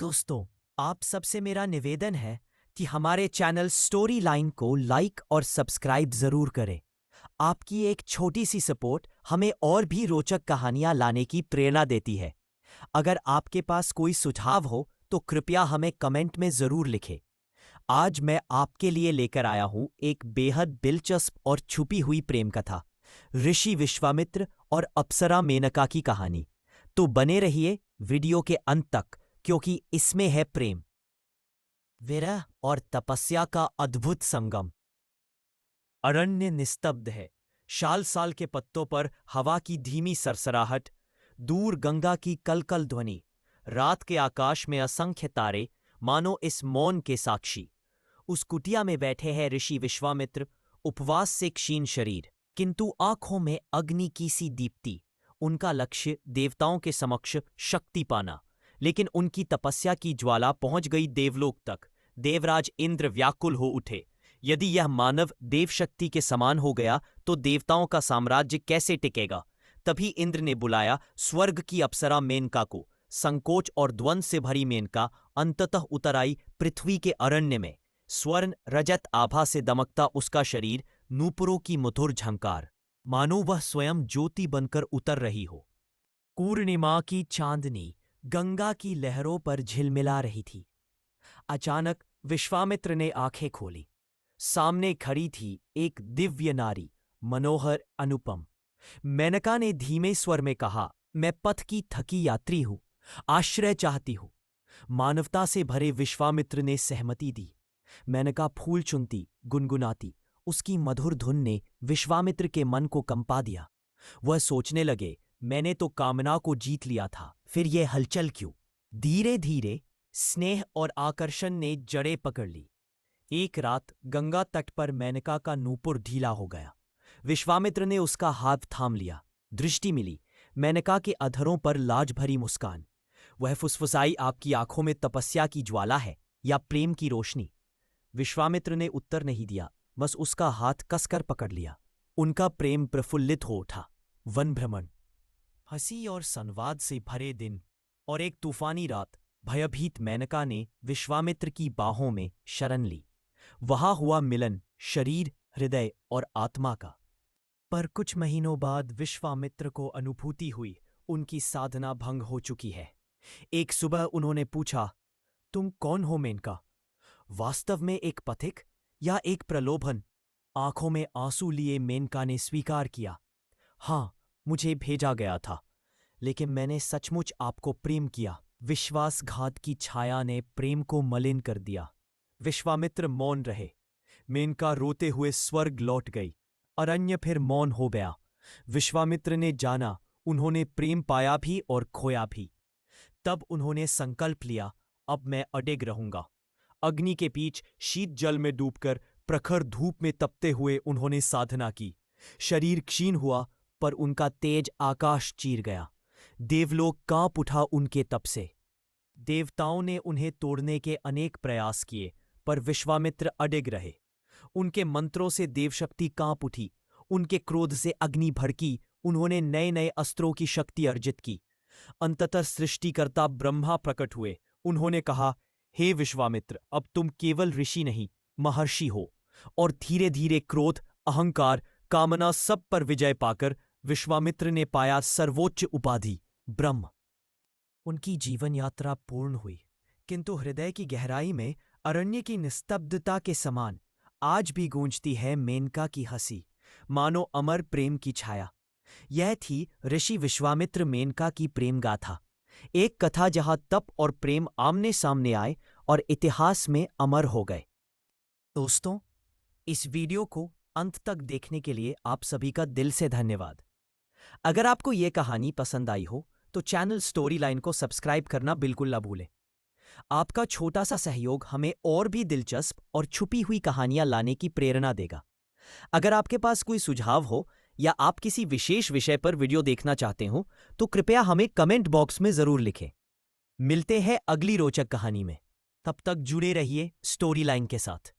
दोस्तों, आप सबसे मेरा निवेदन है कि हमारे चैनल स्टोरी लाइन को लाइक और सब्सक्राइब जरूर करें। आपकी एक छोटी सी सपोर्ट हमें और भी रोचक कहानियां लाने की प्रेरणा देती है। अगर आपके पास कोई सुझाव हो तो कृपया हमें कमेंट में जरूर लिखें। आज मैं आपके लिए लेकर आया हूं एक बेहद दिलचस्प और छुपी हुई प्रेम कथा, ऋषि विश्वामित्र और अप्सरा मेनका की कहानी। तो बने रहिए वीडियो के अंत तक, क्योंकि इसमें है प्रेम, विरह और तपस्या का अद्भुत संगम। अरण्य निस्तब्ध है। शाल साल के पत्तों पर हवा की धीमी सरसराहट, दूर गंगा की कलकल ध्वनि, रात के आकाश में असंख्य तारे मानो इस मौन के साक्षी। उस कुटिया में बैठे हैं ऋषि विश्वामित्र, उपवास से क्षीण शरीर, किंतु आंखों में अग्नि की सी दीप्ति। उनका लक्ष्य देवताओं के समक्ष शक्ति पाना, लेकिन उनकी तपस्या की ज्वाला पहुंच गई देवलोक तक। देवराज इंद्र व्याकुल हो उठे। यदि यह मानव देवशक्ति के समान हो गया तो देवताओं का साम्राज्य कैसे टिकेगा? तभी इंद्र ने बुलाया स्वर्ग की अप्सरा मेनका को। संकोच और द्वंद से भरी मेनका अंततः उतर आई पृथ्वी के अरण्य में। स्वर्ण रजत आभा से दमकता उसका शरीर, नूपुरों की मधुर झंकार, मानो वह स्वयं ज्योति बनकर उतर रही हो। पूर्णिमा की चांदनी गंगा की लहरों पर झिलमिला रही थी। अचानक विश्वामित्र ने आंखें खोली। सामने खड़ी थी एक दिव्य नारी, मनोहर, अनुपम। मेनका ने धीमे स्वर में कहा, मैं पथ की थकी यात्री हूं, आश्रय चाहती हूं। मानवता से भरे विश्वामित्र ने सहमति दी। मेनका फूल चुनती, गुनगुनाती। उसकी मधुर धुन ने विश्वामित्र के मन को कंपा दिया। वह सोचने लगे, मैंने तो कामना को जीत लिया था, फिर यह हलचल क्यों? धीरे धीरे स्नेह और आकर्षण ने जड़ें पकड़ ली। एक रात गंगा तट पर मेनका का नूपुर ढीला हो गया। विश्वामित्र ने उसका हाथ थाम लिया। दृष्टि मिली, मेनका के अधरों पर लाज भरी मुस्कान। वह फुसफुसाई, आपकी आंखों में तपस्या की ज्वाला है या प्रेम की रोशनी? विश्वामित्र ने उत्तर नहीं दिया, बस उसका हाथ कसकर पकड़ लिया। उनका प्रेम प्रफुल्लित हो उठा। वन भ्रमण, हंसी और संवाद से भरे दिन और एक तूफानी रात। भयभीत मेनका ने विश्वामित्र की बाहों में शरण ली। वहां हुआ मिलन, शरीर, हृदय और आत्मा का। पर कुछ महीनों बाद विश्वामित्र को अनुभूति हुई, उनकी साधना भंग हो चुकी है। एक सुबह उन्होंने पूछा, तुम कौन हो मेनका? वास्तव में एक पथिक या एक प्रलोभन? आंखों में आंसू लिए मेनका ने स्वीकार किया, हां, मुझे भेजा गया था, लेकिन मैंने सचमुच आपको प्रेम किया। विश्वासघात की छाया ने प्रेम को मलिन कर दिया। विश्वामित्र मौन रहे। मेनका रोते हुए स्वर्ग लौट गई। अरण्य फिर मौन हो गया। विश्वामित्र ने जाना, उन्होंने प्रेम पाया भी और खोया भी। तब उन्होंने संकल्प लिया, अब मैं अडिग रहूंगा। अग्नि के बीच शीत जल में डूबकर, प्रखर धूप में तपते हुए उन्होंने साधना की। शरीर क्षीण हुआ, पर उनका तेज आकाश चीर गया। देवलोक कांप उठा उनके तप से। देवताओं ने उन्हें तोड़ने के अनेक प्रयास किए, पर विश्वामित्र अडिग रहे। उनके मंत्रों से देवशक्ति कांप उठी, उनके क्रोध से अग्नि भड़की। उन्होंने नए नए अस्त्रों की शक्ति अर्जित की। अंततः सृष्टिकर्ता ब्रह्मा प्रकट हुए। उन्होंने कहा, हे विश्वामित्र, अब तुम केवल ऋषि नहीं, महर्षि हो। और धीरे धीरे क्रोध, अहंकार, कामना सब पर विजय पाकर विश्वामित्र ने पाया सर्वोच्च उपाधि, ब्रह्म। उनकी जीवन यात्रा पूर्ण हुई, किंतु हृदय की गहराई में अरण्य की निस्तब्धता के समान आज भी गूंजती है मेनका की हंसी, मानो अमर प्रेम की छाया। यह थी ऋषि विश्वामित्र मेनका की प्रेम गाथा, एक कथा जहां तप और प्रेम आमने सामने आए और इतिहास में अमर हो गए। दोस्तों, इस वीडियो को अंत तक देखने के लिए आप सभी का दिल से धन्यवाद। अगर आपको यह कहानी पसंद आई हो तो चैनल स्टोरी लाइन को सब्सक्राइब करना बिल्कुल न भूलें। आपका छोटा सा सहयोग हमें और भी दिलचस्प और छुपी हुई कहानियां लाने की प्रेरणा देगा। अगर आपके पास कोई सुझाव हो या आप किसी विशेष विषय पर वीडियो देखना चाहते हो तो कृपया हमें कमेंट बॉक्स में जरूर लिखें। मिलते हैं अगली रोचक कहानी में। तब तक जुड़े रहिए स्टोरी लाइन के साथ।